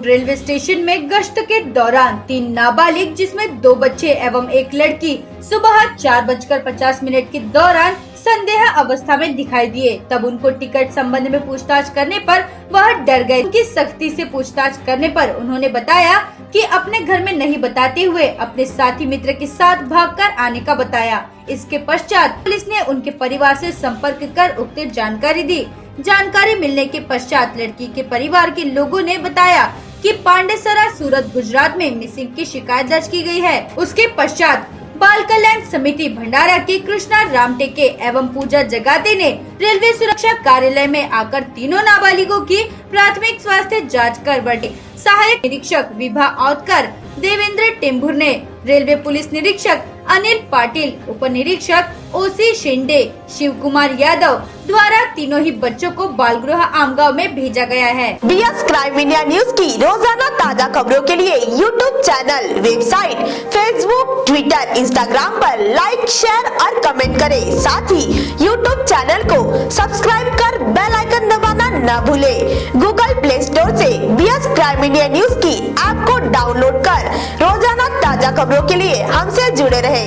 Road railway station में गश्त के दौरान 3 नाबालिग जिसमें 2 बच्चे एवं 1 लड़की सुबह 4:50 के दौरान संदेह अवस्था में दिखाई दिए। तब उनको टिकट संबंध में पूछताछ करने पर वह डर गए। उनकी सख्ती से पूछताछ करने पर उन्होंने बताया कि अपने घर में नहीं बताते हुए अपने साथी मित्र के साथ भागकर आने का बताया। इसके पश्चात पुलिस ने उनके परिवार से संपर्क कर उक्त जानकारी दी। जानकारी मिलने के पश्चात लड़की के परिवार के लोगों ने बताया कि पांडेसरा सूरत गुजरात में मिसिंग की शिकायत दर्ज की गई है। उसके पश्चात बाल कल्याण समिति भंडारा के कृष्णा रामटेके एवं पूजा जगाते ने रेलवे सुरक्षा कार्यालय में आकर तीनों नाबालिगों की प्राथमिक स्वास्थ्य जांच करवाई। सहायक निरीक्षक विभा औतकर, देवेंद्र टेम्भुर ने रेलवे पुलिस निरीक्षक अनिल पाटिल, उप निरीक्षक ओसी शिंदे, शिव कुमार यादव द्वारा तीनों ही बच्चों को बाल गृह आमगांव में भेजा गया है। BS क्राइम इंडिया न्यूज की रोजाना ताज़ा खबरों के लिए YouTube channel, website, Facebook, Twitter, Instagram पर लाइक, शेयर और कमेंट करें। साथ ही YouTube चैनल को सब्सक्राइब कर बेल आइकन दबाना न भूले। गूगल प्ले स्टोर से BS क्राइम इंडिया न्यूज की ऐप को डाउनलोड कर रोजाना ताज़ा खबरों के लिए हमसे जुड़े रहें।